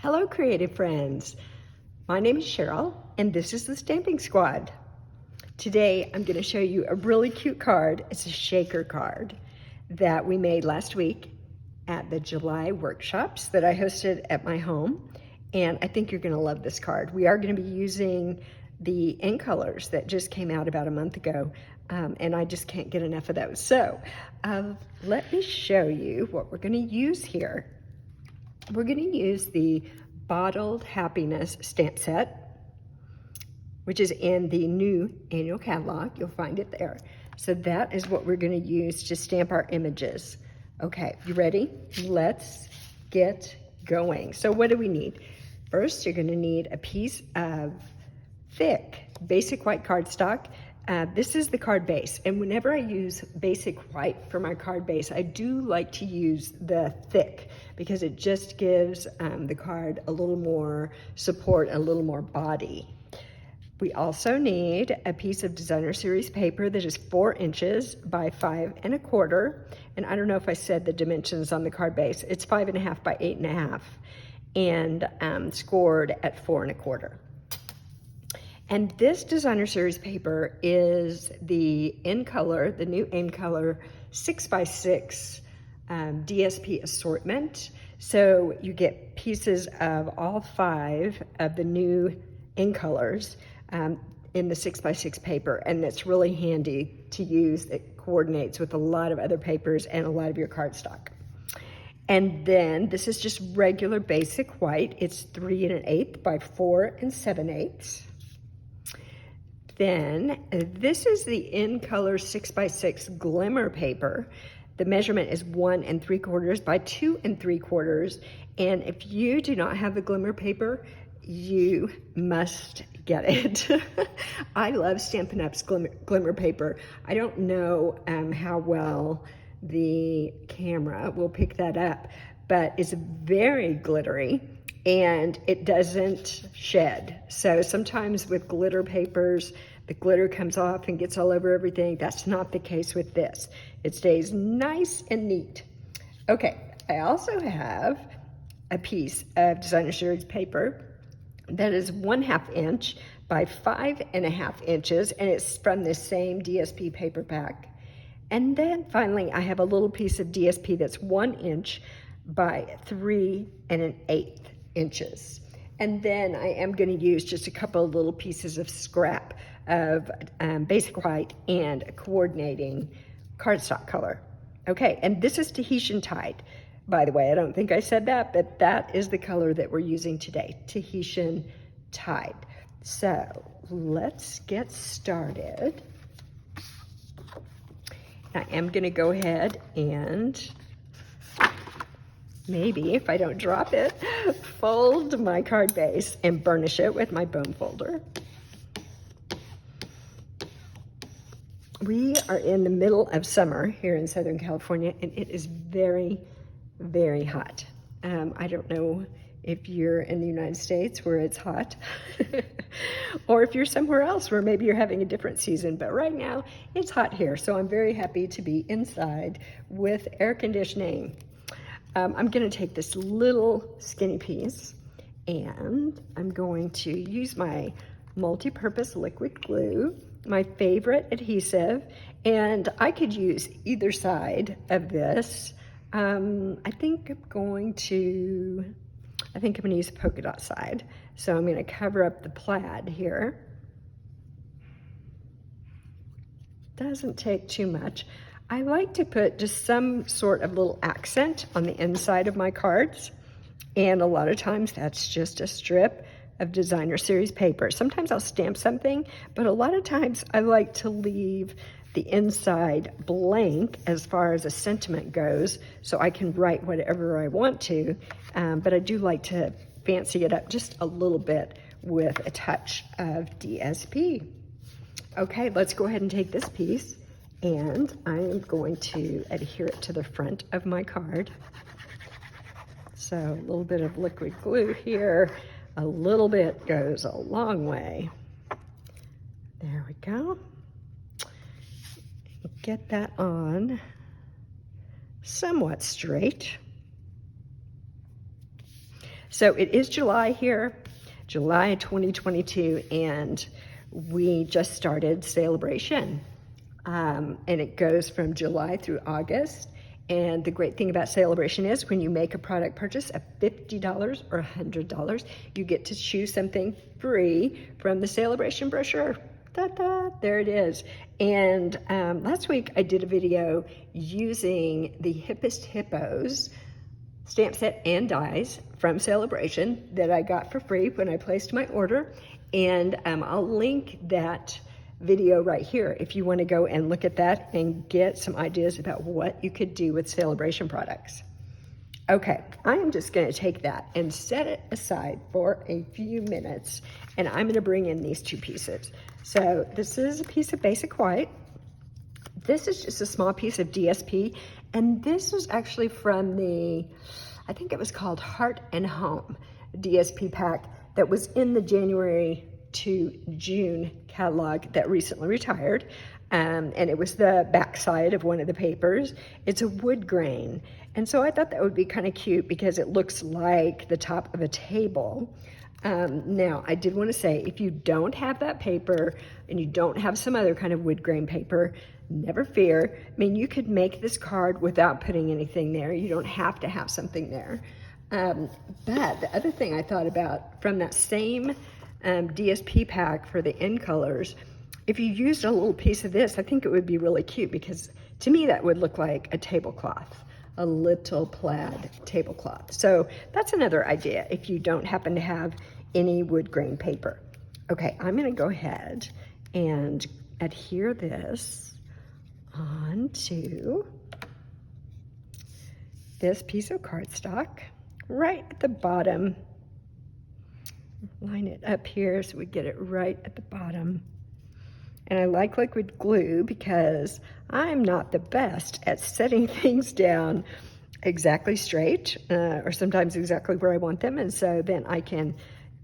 Hello, creative friends. My name is Cheryl, and this is the Stamping Squad. Today, I'm going to show you a really cute card. It's a shaker card that we made last week at the July workshops that I hosted at my home, and I think you're going to love this card. We are going to be using the ink colors that just came out about a month ago, and I just can't get enough of those. So, let me show you what we're going to use here. We're going to use the Bottled Happiness stamp set, which is in the new annual catalog. You'll find it there. So that is what we're going to use to stamp our images. Okay, you ready? Let's get going. So what do we need? First, you're going to need a piece of thick basic white cardstock. This is the card base, and whenever I use basic white for my card base, I do like to use the thick because it just gives the card a little more support, a little more body. We also need a piece of designer series paper that is 4 inches by 5 1/4, and I don't know if I said the dimensions on the card base. It's 5 1/2 by 8 1/2, and scored at 4 1/4. And this designer series paper is the in color, the new in color 6x6 DSP assortment. So you get pieces of all 5 of the new in colors in the 6x6 paper, and it's really handy to use. It coordinates with a lot of other papers and a lot of your cardstock. And then this is just regular basic white. It's 3 1/8 by 4 7/8. Then this is the in color 6x6 Glimmer paper. The measurement is 1 3/4 by 2 3/4. And if you do not have the Glimmer paper, you must get it. I love Stampin' Up's Glimmer paper. I don't know how well the camera will pick that up, but it's very glittery and it doesn't shed. So sometimes with glitter papers, the glitter comes off and gets all over everything. That's not the case with this. It stays nice and neat. Okay, I also have a piece of designer series paper that is 1/2 inch by 5 1/2 inches, and it's from the same DSP paper pack. And then finally, I have a little piece of DSP that's 1 inch by 3 1/8 inches. And then I am going to use just a couple of little pieces of scrap of basic white and a coordinating cardstock color. Okay, and this is Tahitian Tide. By the way, I don't think I said that, but that is the color that we're using today, Tahitian Tide. So let's get started. I am going to go ahead and maybe, if I don't drop it, fold my card base and burnish it with my bone folder. We are in the middle of summer here in Southern California, and it is very, very hot. I don't know if you're in the United States where it's hot, or if you're somewhere else where maybe you're having a different season, but right now it's hot here, so I'm very happy to be inside with air conditioning. I'm going to take this little skinny piece and I'm going to use my multi-purpose liquid glue, my favorite adhesive, and I could use either side of this. I think I'm going to use the polka dot side. So I'm going to cover up the plaid here. Doesn't take too much. I like to put just some sort of little accent on the inside of my cards, and a lot of times that's just a strip of designer series paper. Sometimes I'll stamp something, but a lot of times I like to leave the inside blank as far as a sentiment goes, so I can write whatever I want to, but I do like to fancy it up just a little bit with a touch of DSP. Okay, let's go ahead and take this piece, and I am going to adhere it to the front of my card. So a little bit of liquid glue here. A little bit goes a long way. There we go. Get that on somewhat straight. So it is July here, July 2022, and we just started SALE-a-bration. And it goes from July through August. And the great thing about SALE-a-bration is when you make a product purchase of $50 or $100, you get to choose something free from the SALE-a-bration brochure. Ta-da, there it is. And last week I did a video using the Hippest Hippos stamp set and dies from SALE-a-bration that I got for free when I placed my order. And I'll link that video right here if you want to go and look at that and get some ideas about what you could do with SALE-a-bration products. Okay, I am just going to take that and set it aside for a few minutes, and I'm going to bring in these two pieces. So this is a piece of basic white. This is just a small piece of DSP, and this was actually from the, I think it was called Heart and Home DSP pack that was in the January to June catalog that recently retired. And it was the back side of one of the papers. It's a wood grain. And so I thought that would be kind of cute because it looks like the top of a table. Now, I did want to say, if you don't have that paper and you don't have some other kind of wood grain paper, never fear. I mean, you could make this card without putting anything there. You don't have to have something there. But the other thing I thought about from that same DSP pack for the end colors, if you used a little piece of this, I think it would be really cute because to me that would look like a tablecloth, a little plaid tablecloth. So that's another idea if you don't happen to have any wood grain paper. Okay, I'm gonna go ahead and adhere this onto this piece of cardstock right at the bottom. Line it up here so we get it right at the bottom. And I like liquid glue because I'm not the best at setting things down exactly straight or sometimes exactly where I want them. And so then I can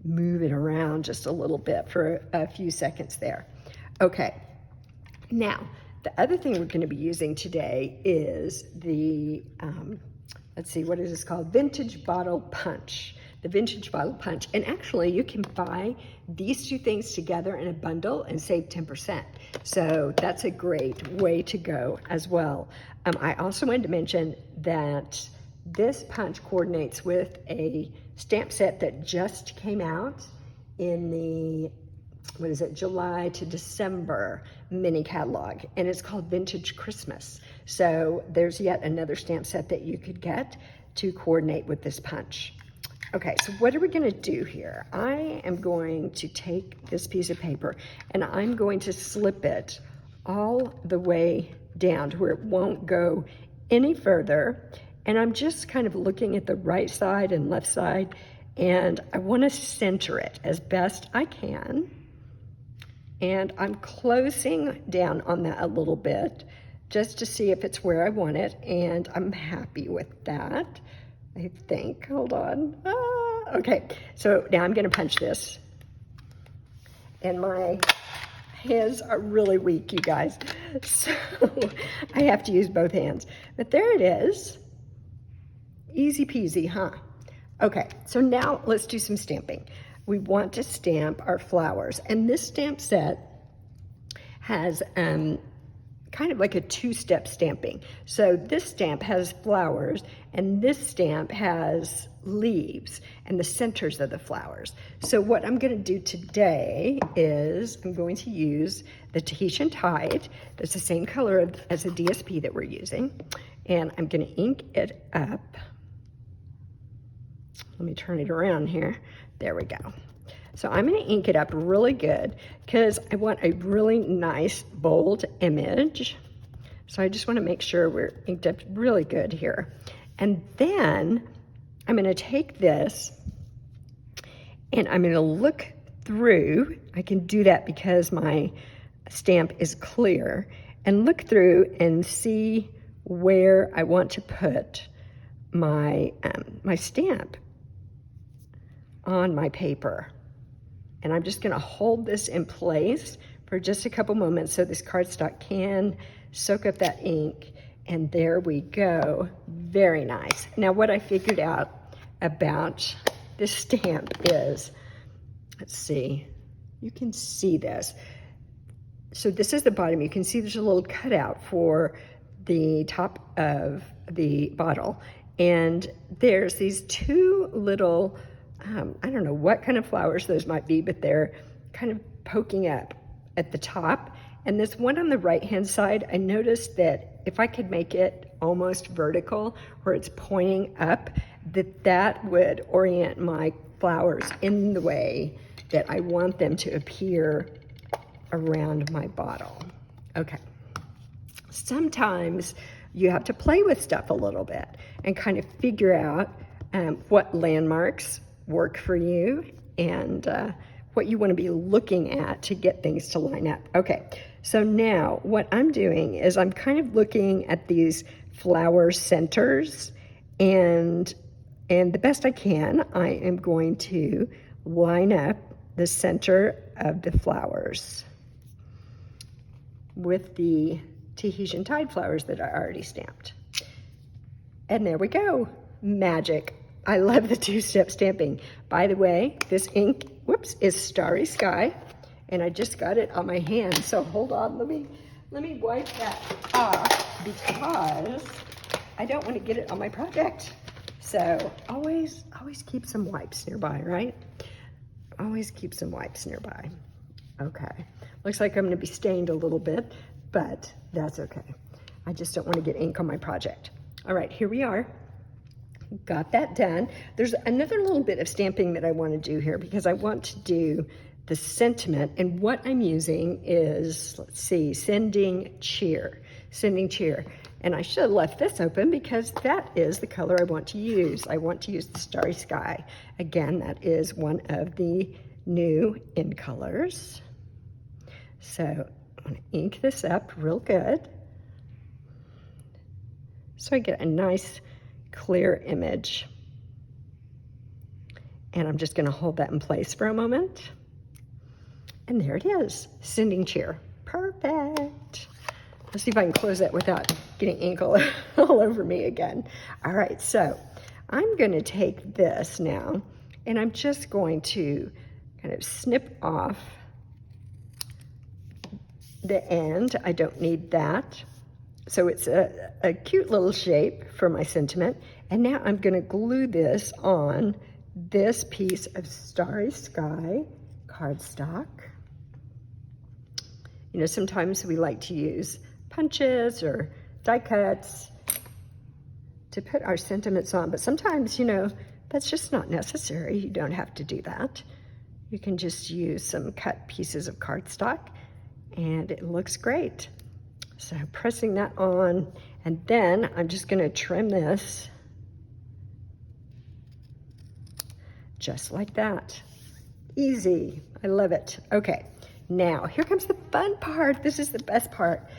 move it around just a little bit for a few seconds there. Okay, now the other thing we're going to be using today is the, let's see, what is this called? Vintage Bottle Punch. The Vintage Bottle Punch. And actually you can buy these two things together in a bundle and save 10%. So that's a great way to go as well. I also wanted to mention that this punch coordinates with a stamp set that just came out in the, what is it, July to December mini catalog, and it's called Vintage Christmas. So there's yet another stamp set that you could get to coordinate with this punch. Okay, so what are we gonna do here? I am going to take this piece of paper and I'm going to slip it all the way down to where it won't go any further. And I'm just kind of looking at the right side and left side, and I wanna center it as best I can. And I'm closing down on that a little bit just to see if it's where I want it, and I'm happy with that. I think, hold on. Okay, so now I'm gonna punch this. And my hands are really weak, you guys. So I have to use both hands. But there it is. Easy peasy, huh? Okay, so now let's do some stamping. We want to stamp our flowers. And this stamp set has kind of like a two-step stamping. So this stamp has flowers and this stamp has leaves and the centers of the flowers. So what I'm gonna do today is I'm going to use the Tahitian Tide. That's the same color as the DSP that we're using. And I'm gonna ink it up. Let me turn it around here. There we go. So I'm gonna ink it up really good because I want a really nice, bold image. So I just wanna make sure we're inked up really good here. And then I'm gonna take this and I'm gonna look through. I can do that because my stamp is clear, and look through and see where I want to put my, my stamp on my paper. And I'm just gonna hold this in place for just a couple moments so this cardstock can soak up that ink. And there we go, very nice. Now what I figured out about this stamp is, let's see, you can see this. So this is the bottom. You can see there's a little cutout for the top of the bottle. And there's these two little, I don't know what kind of flowers those might be, but they're kind of poking up at the top. And this one on the right-hand side, I noticed that if I could make it almost vertical, where it's pointing up, that would orient my flowers in the way that I want them to appear around my bottle. Okay. Sometimes you have to play with stuff a little bit and kind of figure out what landmarks work for you and what you want to be looking at to get things to line up. Okay, so now what I'm doing is I'm kind of looking at these flower centers, and the best I can, I am going to line up the center of the flowers with the Tahitian tide flowers that I already stamped. And there we go, magic. I love the two-step stamping. By the way, this ink, whoops, is Starry Sky, and I just got it on my hand. So hold on, let me wipe that off because I don't want to get it on my project. So always keep some wipes nearby, right? Always keep some wipes nearby. Okay, looks like I'm going to be stained a little bit, but that's okay. I just don't want to get ink on my project. All right, here we are. Got that done. There's another little bit of stamping that I want to do here because I want to do the sentiment, and what I'm using is, let's see, sending cheer. And I should have left this open because that is the color I want to use. I want to use the Starry Sky. Again, that is one of the new in colors. So I'm going to ink this up real good so I get a nice clear image. And I'm just going to hold that in place for a moment. And there it is, sending cheer. Perfect. Let's see if I can close that without getting ink all over me again. All right, so I'm going to take this now, and I'm just going to kind of snip off the end. I don't need that. So it's a cute little shape for my sentiment. And now I'm going to glue this on this piece of Starry Sky cardstock. You know, sometimes we like to use punches or die cuts to put our sentiments on, but sometimes, you know, that's just not necessary. You don't have to do that. You can just use some cut pieces of cardstock and it looks great. So pressing that on, and then I'm just going to trim this just like that. Easy. I love it. Okay, now here comes the fun part. This is the best part.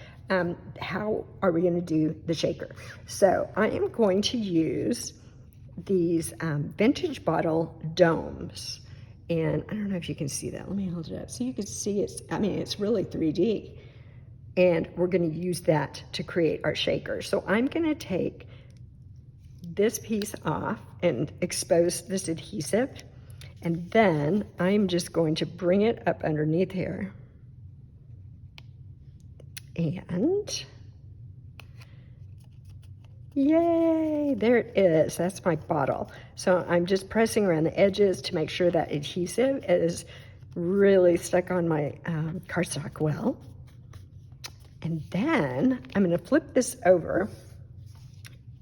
How are we going to do the shaker? So I am going to use these vintage bottle domes. And I don't know if you can see that. Let me hold it up so you can see it's, I mean, it's really 3D. And we're going to use that to create our shaker. So I'm going to take this piece off and expose this adhesive. And then I'm just going to bring it up underneath here. And yay, there it is. That's my bottle. So I'm just pressing around the edges to make sure that adhesive is really stuck on my cardstock well. And then I'm going to flip this over,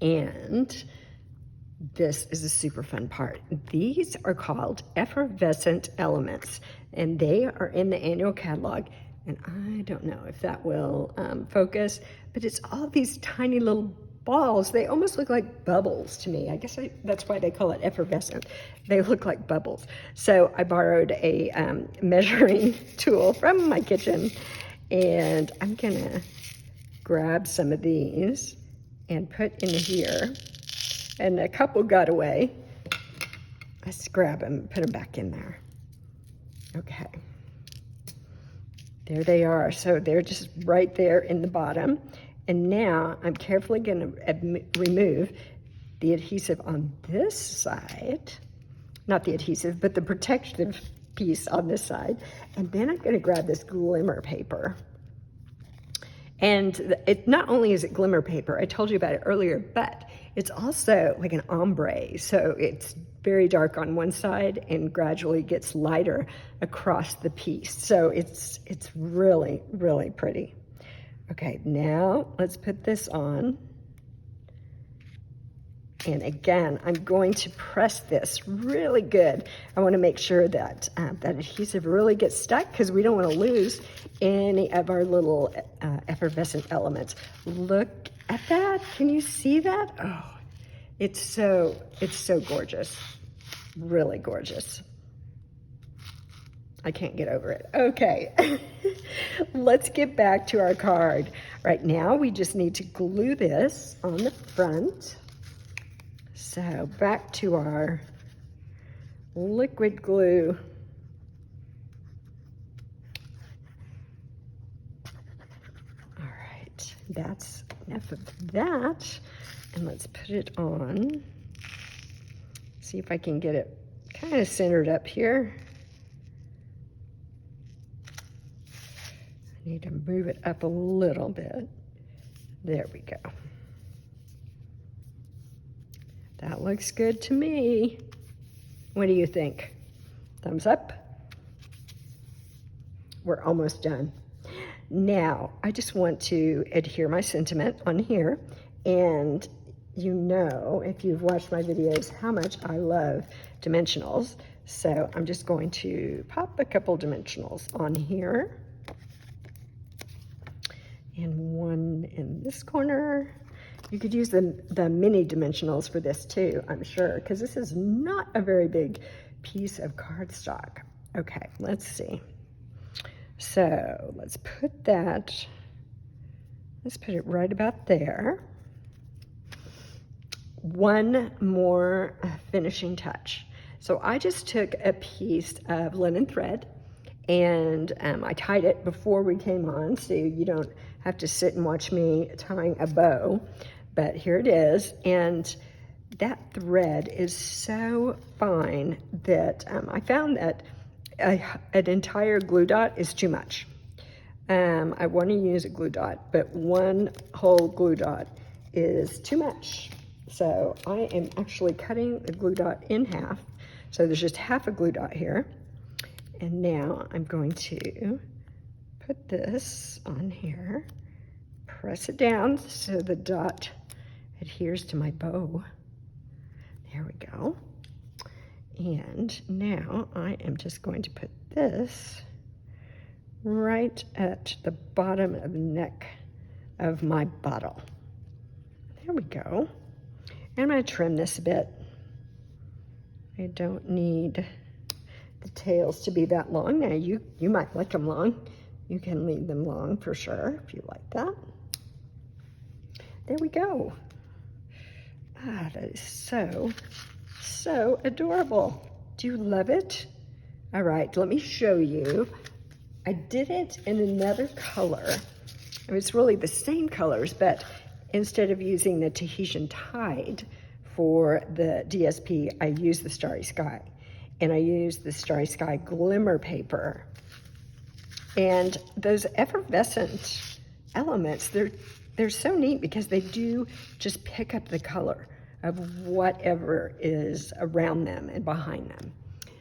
and this is a super fun part. These are called Effervescent Elements, and they are in the annual catalog. And I don't know if that will focus, but it's all these tiny little balls. They almost look like bubbles to me. I guess that's why they call it effervescent. They look like bubbles. So I borrowed a measuring tool from my kitchen, and I'm gonna grab some of these and put in here. And a couple got away. Let's grab them and put them back in there. Okay. There they are. So they're just right there in the bottom. And now I'm carefully going to remove the adhesive on this side. not the adhesive, but the protective piece on this side. And then I'm gonna grab this Glimmer paper. And it not only is it Glimmer paper, I told you about it earlier, but it's also like an ombre. So it's very dark on one side and gradually gets lighter across the piece. So it's really, really pretty. Okay, now let's put this on. And again, I'm going to press this really good. I want to make sure that that adhesive really gets stuck, because we don't want to lose any of our little effervescent elements. Look at that. Can you see that? Oh, it's so gorgeous. Really gorgeous. I can't get over it. Okay, let's get back to our card. Right now, we just need to glue this on the front. So back to our liquid glue. All right, that's enough of that. And let's put it on. See if I can get it kind of centered up here. I need to move it up a little bit. There we go. That looks good to me. What do you think? Thumbs up? We're almost done. Now, I just want to adhere my sentiment on here, and you know, if you've watched my videos, how much I love dimensionals. So I'm just going to pop a couple dimensionals on here, and one in this corner. You could use the mini dimensionals for this too, I'm sure, because this is not a very big piece of cardstock. Okay, let's see. So let's put it right about there. One more finishing touch. So I just took a piece of linen thread and I tied it before we came on, so you don't have to sit and watch me tying a bow. But here it is, and that thread is so fine that I found that an entire glue dot is too much. I want to use a glue dot, but one whole glue dot is too much. So I am actually cutting the glue dot in half. So there's just half a glue dot here. And now I'm going to put this on here, press it down so the dot adheres to my bow. There we go. And now I am just going to put this right at the bottom of the neck of my bottle. There we go. And I'm going to trim this a bit. I don't need the tails to be that long. Now you might like them long. You can leave them long for sure if you like that. There we go. Ah, that is so adorable. Do you love it? All right, let me show you. I did it in another color. I mean, it's really the same colors, but instead of using the Tahitian Tide for the DSP, I used the Starry Sky. And I used the Starry Sky Glimmer paper. And those effervescent elements, they're so neat because they do just pick up the color of whatever is around them and behind them.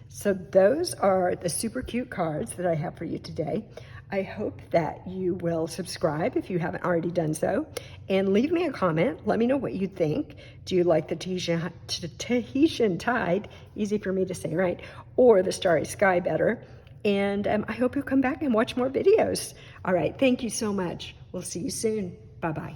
So those are the super cute cards that I have for you today. I hope that you will subscribe if you haven't already done so, and leave me a comment. Let me know what you think. Do you like the Tahitian Tide, easy for me to say, right, or the Starry Sky better? And I hope you'll come back and watch more videos. All right, thank you so much. We'll see you soon. Bye-bye.